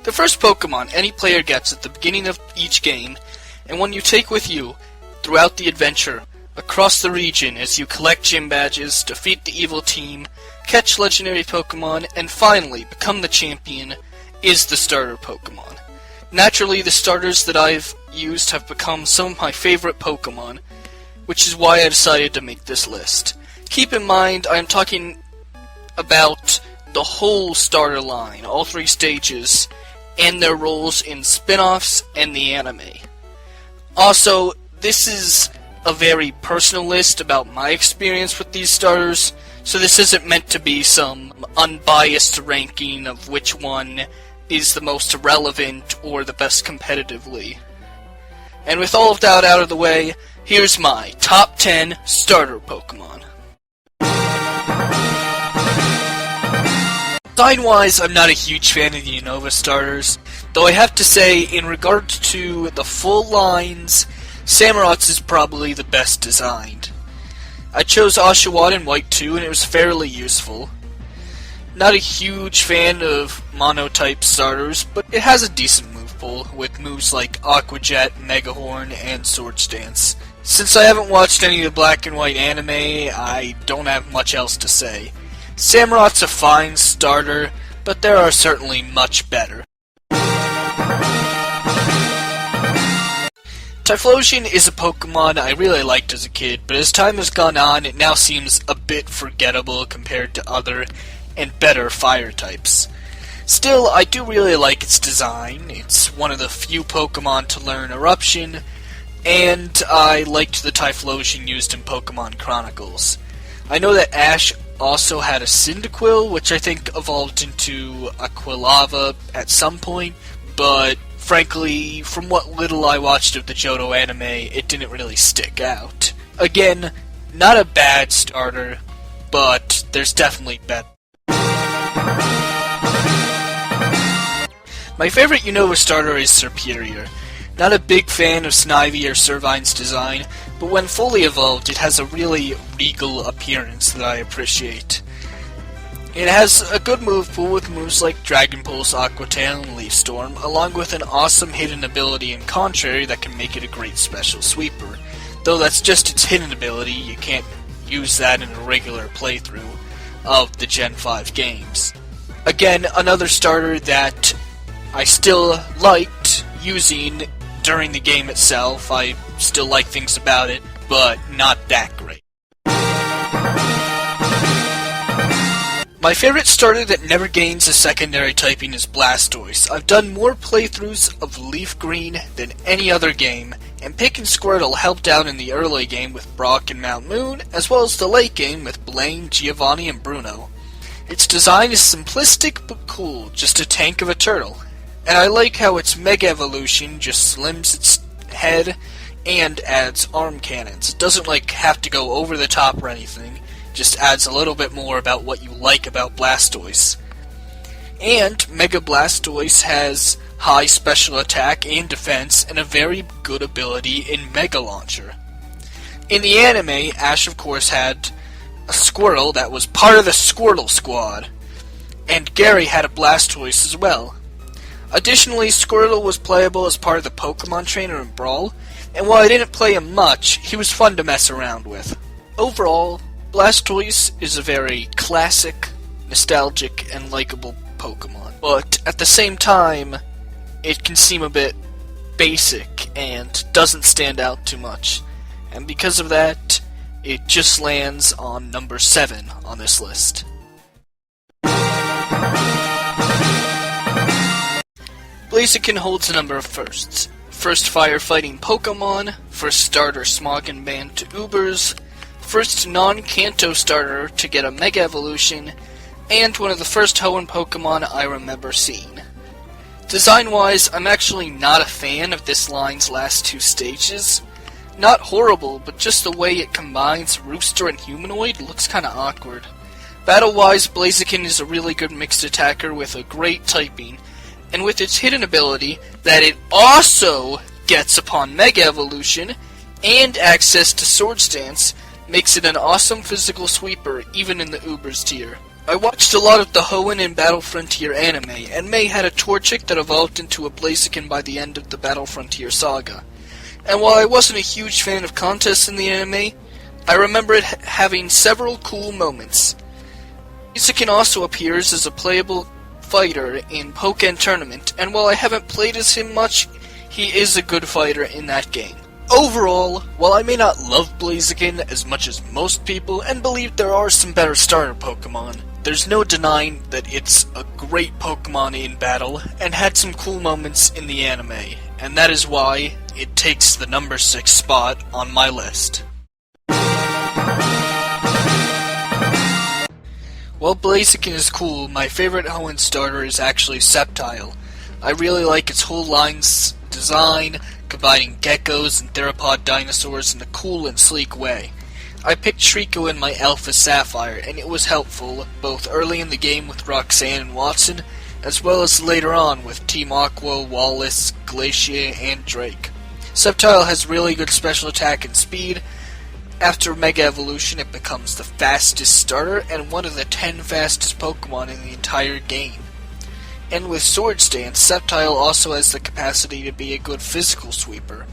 The first Pokemon any player gets at the beginning of each game, and one you take with you throughout the adventure, across the region as you collect gym badges, defeat the evil team, catch legendary Pokemon, and finally become the champion, is the starter Pokemon. Naturally, the starters that I've used have become some of my favorite Pokemon, which is why I decided to make this list. Keep in mind, I'm talking about the whole starter line, all 3 stages, and their roles in spin-offs and the anime. Also, this is a very personal list about my experience with these starters, so this isn't meant to be some unbiased ranking of which one is the most relevant or the best competitively. And with all of that out of the way, here's my top 10 starter Pokemon. Design-wise, I'm not a huge fan of the Unova starters, though I have to say, in regard to the full lines, Samrock's is probably the best designed. I chose Oshawott in White 2, and it was fairly useful. Not a huge fan of mono-type starters, but it has a decent move pool, with moves like Aqua Jet, Mega Horn, and Swords Dance. Since I haven't watched any of the Black and White anime, I don't have much else to say. Samrock's a fine starter, but there are certainly much better. Typhlosion is a Pokemon I really liked as a kid, but as time has gone on, it now seems a bit forgettable compared to other and better fire types. Still, I do really like its design. It's one of the few Pokemon to learn Eruption, and I liked the Typhlosion used in Pokemon Chronicles. I know that Ash also had a Cyndaquil, which I think evolved into a Quilava at some point, but frankly, from what little I watched of the Johto anime, it didn't really stick out. Again, not a bad starter, but there's definitely better. My favorite Unova starter is Serperior. Not a big fan of Snivy or Servine's design, but when fully evolved, it has a really regal appearance that I appreciate. It has a good move pool with moves like Dragon Pulse, Aqua Tail, and Leaf Storm, along with an awesome hidden ability in Contrary that can make it a great special sweeper. Though that's just its hidden ability, you can't use that in a regular playthrough of the Gen 5 games. Again, another starter that I still liked using during the game itself. I still like things about it, but not that great. My favorite starter that never gains a secondary typing is Blastoise. I've done more playthroughs of Leaf Green than any other game, and Pick and Squirtle helped out in the early game with Brock and Mount Moon, as well as the late game with Blaine, Giovanni, and Bruno. Its design is simplistic but cool, just a tank of a turtle. And I like how its Mega Evolution just slims its head and adds arm cannons. It doesn't have to go over the top or anything, just adds a little bit more about what you like about Blastoise. And Mega Blastoise has high special attack and defense and a very good ability in Mega Launcher. In the anime, Ash of course had a Squirtle that was part of the Squirtle Squad, and Gary had a Blastoise as well. Additionally, Squirtle was playable as part of the Pokemon Trainer in Brawl, and while I didn't play him much, he was fun to mess around with. Overall, Blastoise is a very classic, nostalgic, and likable Pokemon, but at the same time, it can seem a bit basic and doesn't stand out too much, and because of that, it just lands on number 7 on this list. Blaziken holds a number of firsts. First firefighting Pokemon, first starter Smogon Band to Ubers, first non-Kanto starter to get a Mega Evolution, and one of the first Hoenn Pokemon I remember seeing. Design-wise, I'm actually not a fan of this line's last 2 stages. Not horrible, but just the way it combines Rooster and Humanoid looks kinda awkward. Battle-wise, Blaziken is a really good mixed attacker with a great typing, and with its hidden ability that it also gets upon Mega Evolution and access to Swords Dance, makes it an awesome physical sweeper even in the Ubers tier. I watched a lot of the Hoenn and Battle Frontier anime, and May had a Torchic that evolved into a Blaziken by the end of the Battle Frontier saga. And while I wasn't a huge fan of contests in the anime, I remember it having several cool moments. Blaziken also appears as a playable fighter in Pokken Tournament, and while I haven't played as him much, he is a good fighter in that game. Overall, while I may not love Blaziken as much as most people and believe there are some better starter Pokemon, there's no denying that it's a great Pokemon in battle and had some cool moments in the anime, and that is why it takes the number 6 spot on my list. While Blaziken is cool, my favorite Hoenn starter is actually Sceptile. I really like its whole line's design, combining geckos and theropod dinosaurs in a cool and sleek way. I picked Trico in my Alpha Sapphire, and it was helpful, both early in the game with Roxanne and Watson, as well as later on with Team Aqua, Wallace, Glacier, and Drake. Sceptile has really good special attack and speed. After Mega Evolution, it becomes the fastest starter and one of the 10 fastest Pokemon in the entire game. And with Swords Dance, Sceptile also has the capacity to be a good physical sweeper.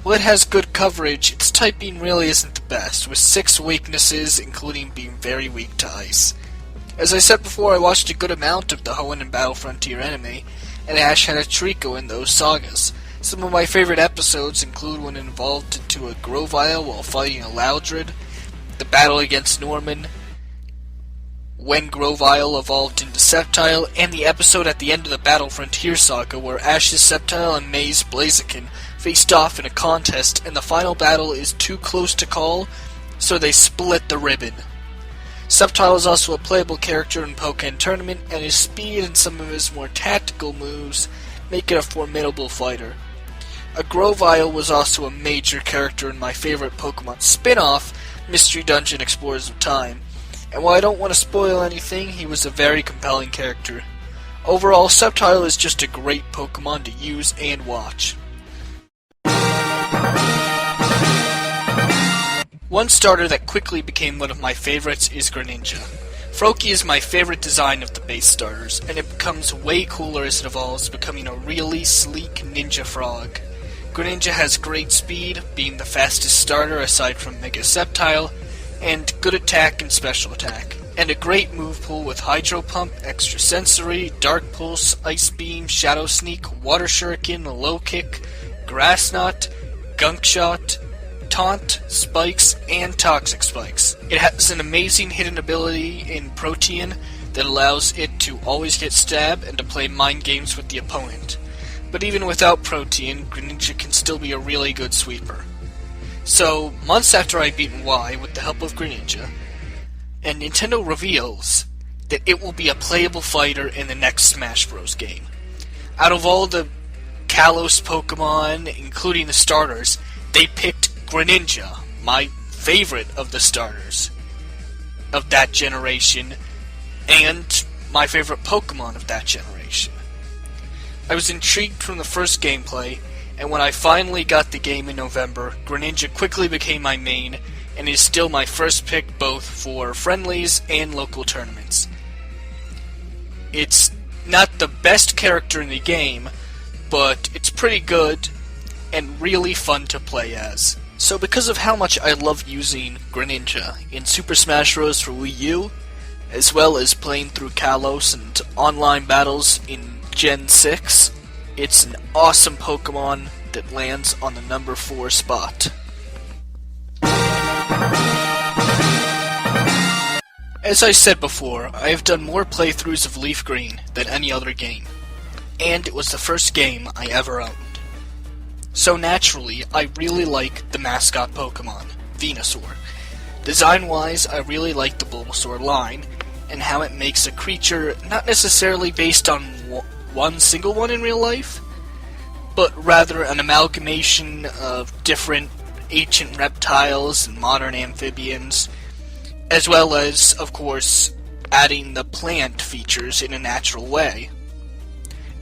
While it has good coverage, its typing really isn't the best, with 6 weaknesses, including being very weak to Ice. As I said before, I watched a good amount of the Hoenn and Battle Frontier anime, and Ash had a Trico in those sagas. Some of my favorite episodes include when it evolved into a Grovyle while fighting a Loudred, the battle against Norman, when Grovyle evolved into Sceptile, and the episode at the end of the Battle Frontier saga where Ash's Sceptile and May's Blaziken faced off in a contest, and the final battle is too close to call, so they split the ribbon. Sceptile is also a playable character in Pokken Tournament, and his speed and some of his more tactical moves make it a formidable fighter. A Grovyle was also a major character in my favorite Pokemon spin-off, Mystery Dungeon Explorers of Time, and while I don't want to spoil anything, he was a very compelling character. Overall, Sceptile is just a great Pokemon to use and watch. One starter that quickly became one of my favorites is Greninja. Froakie is my favorite design of the base starters, and it becomes way cooler as it evolves, becoming a really sleek ninja frog. Greninja has great speed, being the fastest starter aside from Mega Sceptile, and good attack and special attack, and a great move pool with Hydro Pump, Extra Sensory, Dark Pulse, Ice Beam, Shadow Sneak, Water Shuriken, Low Kick, Grass Knot, Gunk Shot, Taunt, Spikes, and Toxic Spikes. It has an amazing hidden ability in Protean that allows it to always get stabbed and to play mind games with the opponent. But even without Protean, Greninja can still be a really good sweeper. So, months after I beaten Y with the help of Greninja, and Nintendo reveals that it will be a playable fighter in the next Smash Bros. Game. Out of all the Kalos Pokemon, including the starters, they picked Greninja, my favorite of the starters of that generation, and my favorite Pokemon of that generation. I was intrigued from the first gameplay, and when I finally got the game in November, Greninja quickly became my main, and is still my first pick both for friendlies and local tournaments. It's not the best character in the game, but it's pretty good and really fun to play as. So because of how much I love using Greninja in Super Smash Bros. For Wii U, as well as playing through Kalos and online battles in Gen 6, it's an awesome Pokemon that lands on the number 4 spot. As I said before, I have done more playthroughs of Leaf Green than any other game, and it was the first game I ever owned. So naturally, I really like the mascot Pokemon, Venusaur. Design-wise, I really like the Bulbasaur line, and how it makes a creature not necessarily based on one single one in real life, but rather an amalgamation of different ancient reptiles and modern amphibians, as well as, of course, adding the plant features in a natural way.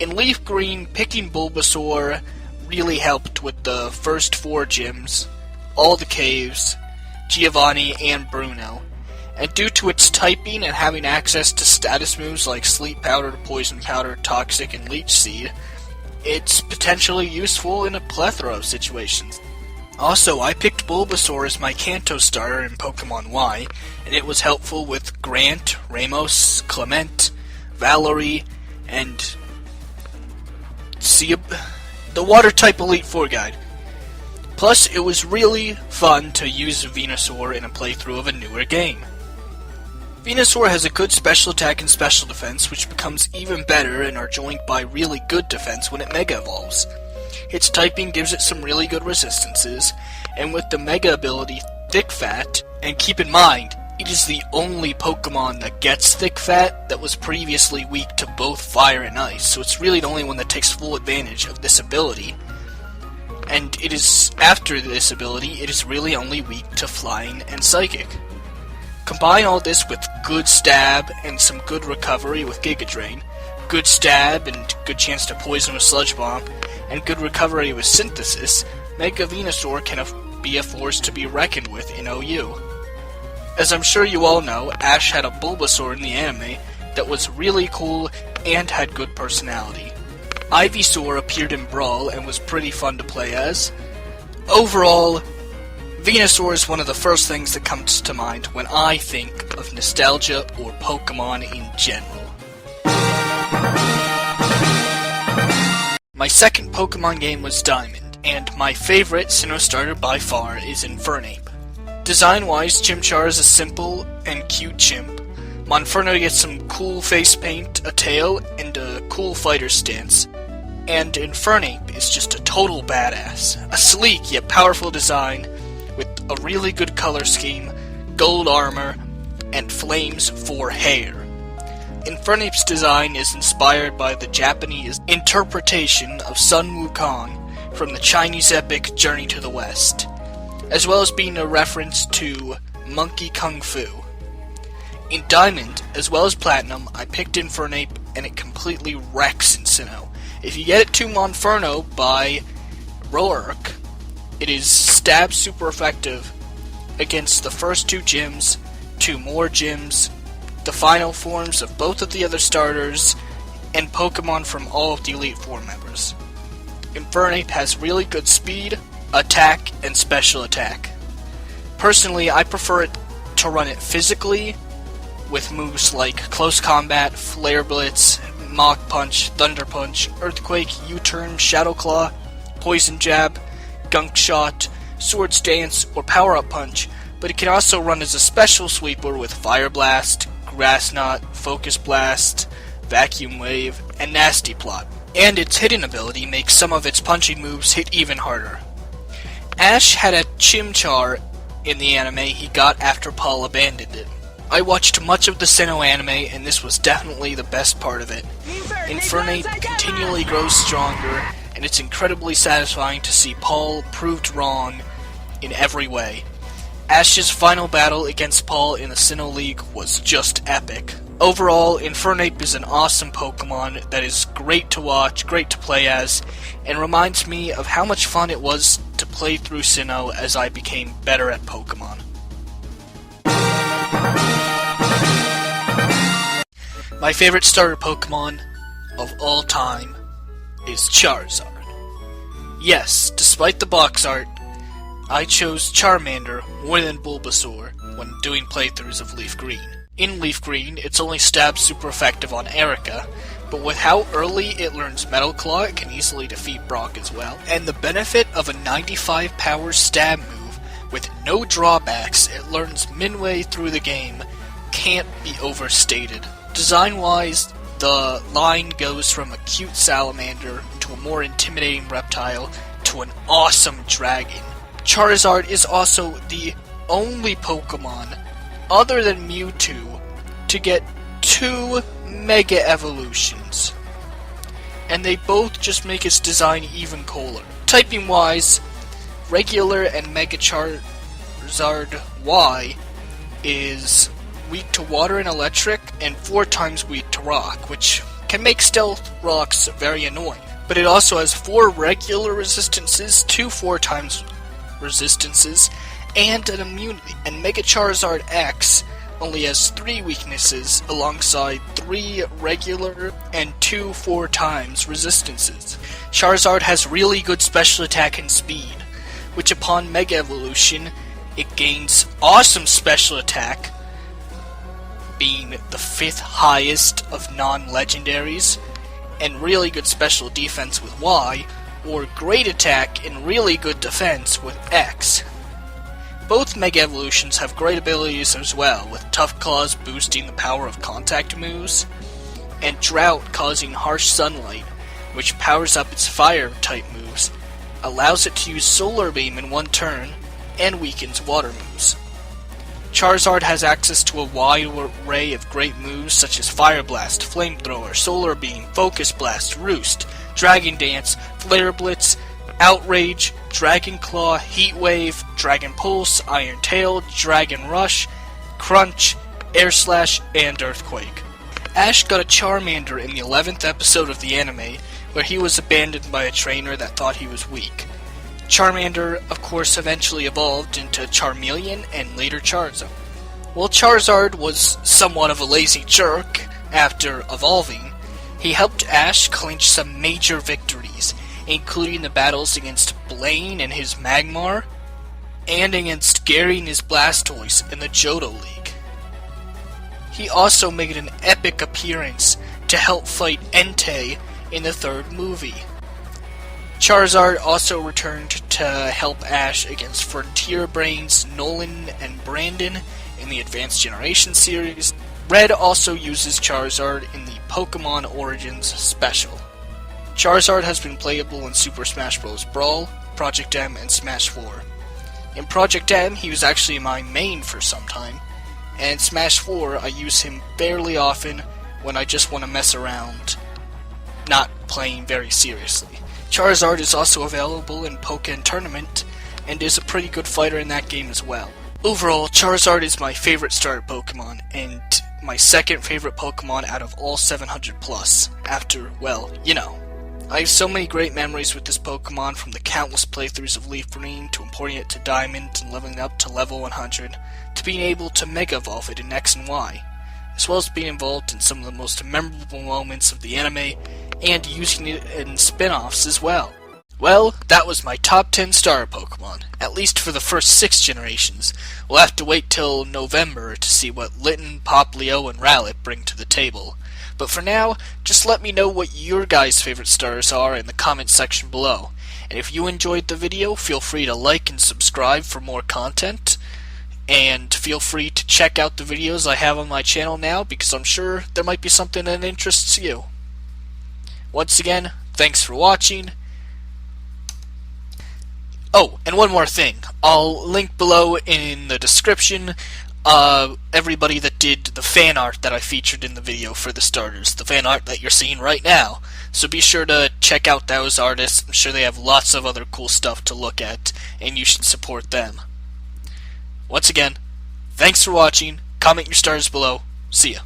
In Leaf Green, picking Bulbasaur really helped with the first 4 gyms, all the caves, Giovanni, and Bruno, and due to its typing and having access to status moves like Sleep Powder, Poison Powder, Toxic, and Leech Seed, it's potentially useful in a plethora of situations. Also, I picked Bulbasaur as my Kanto starter in Pokemon Y, and it was helpful with Grant, Ramos, Clement, Valerie, and the Water-type Elite Four guide. Plus, it was really fun to use Venusaur in a playthrough of a newer game. Venusaur has a good special attack and special defense, which becomes even better and are joined by really good defense when it Mega Evolves. Its typing gives it some really good resistances, and with the Mega ability Thick Fat, and keep in mind, it is the only Pokemon that gets Thick Fat that was previously weak to both Fire and Ice, so it's really the only one that takes full advantage of this ability. And it is, after this ability, it is really only weak to Flying and Psychic. Combine all this with good stab and some good recovery with Giga Drain, good stab and good chance to poison with Sludge Bomb, and good recovery with Synthesis, Mega Venusaur can be a force to be reckoned with in OU. As I'm sure you all know, Ash had a Bulbasaur in the anime that was really cool and had good personality. Ivysaur appeared in Brawl and was pretty fun to play as. Overall, Venusaur is one of the first things that comes to mind when I think of nostalgia or Pokemon in general. My second Pokemon game was Diamond, and my favorite Sinnoh starter by far is Infernape. Design-wise, Chimchar is a simple and cute chimp. Monferno gets some cool face paint, a tail, and a cool fighter stance. And Infernape is just a total badass. A sleek yet powerful design with a really good color scheme, gold armor, and flames for hair. Infernape's design is inspired by the Japanese interpretation of Sun Wukong from the Chinese epic Journey to the West, as well as being a reference to Monkey Kung Fu. In Diamond, as well as Platinum, I picked Infernape and it completely wrecks in Sinnoh. If you get it to Monferno by Roark, it is stab super effective against the first two gyms, two more gyms, the final forms of both of the other starters, and Pokemon from all of the Elite Four members. Infernape has really good speed, attack, and special attack. Personally, I prefer it to run it physically, with moves like Close Combat, Flare Blitz, Mach Punch, Thunder Punch, Earthquake, U-Turn, Shadow Claw, Poison Jab, Gunk Shot, Swords Dance, or Power Up Punch, but it can also run as a special sweeper with Fire Blast, Grass Knot, Focus Blast, Vacuum Wave, and Nasty Plot. And its hidden ability makes some of its punching moves hit even harder. Ash had a Chimchar in the anime he got after Paul abandoned it. I watched much of the Sinnoh anime, and this was definitely the best part of it. Infernape continually grows stronger, and it's incredibly satisfying to see Paul proved wrong in every way. Ash's final battle against Paul in the Sinnoh League was just epic. Overall, Infernape is an awesome Pokemon that is great to watch, great to play as, and reminds me of how much fun it was to play through Sinnoh as I became better at Pokemon. My favorite starter Pokemon of all time is Charizard. Yes, despite the box art, I chose Charmander more than Bulbasaur when doing playthroughs of Leaf Green. In Leaf Green, it's only stab super effective on Erica, but with how early it learns Metal Claw, it can easily defeat Brock as well. And the benefit of a 95 power stab move with no drawbacks it learns midway through the game can't be overstated. Design-wise, the line goes from a cute salamander to a more intimidating reptile to an awesome dragon. Charizard is also the only Pokemon, other than Mewtwo, to get 2 Mega Evolutions. And they both just make its design even cooler. Typing-wise, Regular and Mega Charizard Y is weak to water and electric, and 4 times weak to rock, which can make stealth rocks very annoying. But it also has 4 regular resistances, 2 4 times resistances, and an immunity. And Mega Charizard X only has 3 weaknesses alongside 3 regular and 2 4 times resistances. Charizard has really good special attack and speed, which upon Mega Evolution, it gains awesome special attack, being the 5th highest of non-legendaries, and really good special defense with Y, or great attack and really good defense with X. Both Mega Evolutions have great abilities as well, with Tough Claws boosting the power of contact moves, and Drought causing harsh sunlight, which powers up its fire type moves, allows it to use Solar Beam in one turn, and weakens water moves. Charizard has access to a wide array of great moves such as Fire Blast, Flamethrower, Solar Beam, Focus Blast, Roost, Dragon Dance, Flare Blitz, Outrage, Dragon Claw, Heat Wave, Dragon Pulse, Iron Tail, Dragon Rush, Crunch, Air Slash, and Earthquake. Ash got a Charmander in the 11th episode of the anime, where he was abandoned by a trainer that thought he was weak. Charmander, of course, eventually evolved into Charmeleon and later Charizard. While Charizard was somewhat of a lazy jerk after evolving, he helped Ash clinch some major victories, including the battles against Blaine and his Magmar, and against Gary and his Blastoise in the Johto League. He also made an epic appearance to help fight Entei in the 3rd movie. Charizard also returned to help Ash against Frontier Brains, Nolan, and Brandon in the Advanced Generation series. Red also uses Charizard in the Pokemon Origins special. Charizard has been playable in Super Smash Bros. Brawl, Project M, and Smash 4. In Project M, he was actually my main for some time, and in Smash 4, I use him fairly often when I just want to mess around, not playing very seriously. Charizard is also available in Pokken Tournament, and is a pretty good fighter in that game as well. Overall, Charizard is my favorite starter Pokemon, and my second favorite Pokemon out of all 700 plus, after, well, you know. I have so many great memories with this Pokemon, from the countless playthroughs of Leaf Green, to importing it to Diamond, and leveling up to level 100, to being able to Mega Evolve it in X and Y, as well as being involved in some of the most memorable moments of the anime, and using it in spin-offs as well. Well, that was my top 10 starter Pokemon, at least for the first 6 generations. We'll have to wait till November to see what Litten, Poplio, and Rowlet bring to the table. But for now, just let me know what your guys' favorite starters are in the comment section below. And if you enjoyed the video, feel free to like and subscribe for more content. And feel free to check out the videos I have on my channel now, because I'm sure there might be something that interests you. Once again, thanks for watching. Oh, and one more thing. I'll link below in the description everybody that did the fan art that I featured in the video for the starters. The fan art that you're seeing right now. So be sure to check out those artists. I'm sure they have lots of other cool stuff to look at, and you should support them. Once again, thanks for watching. Comment your stars below. See ya.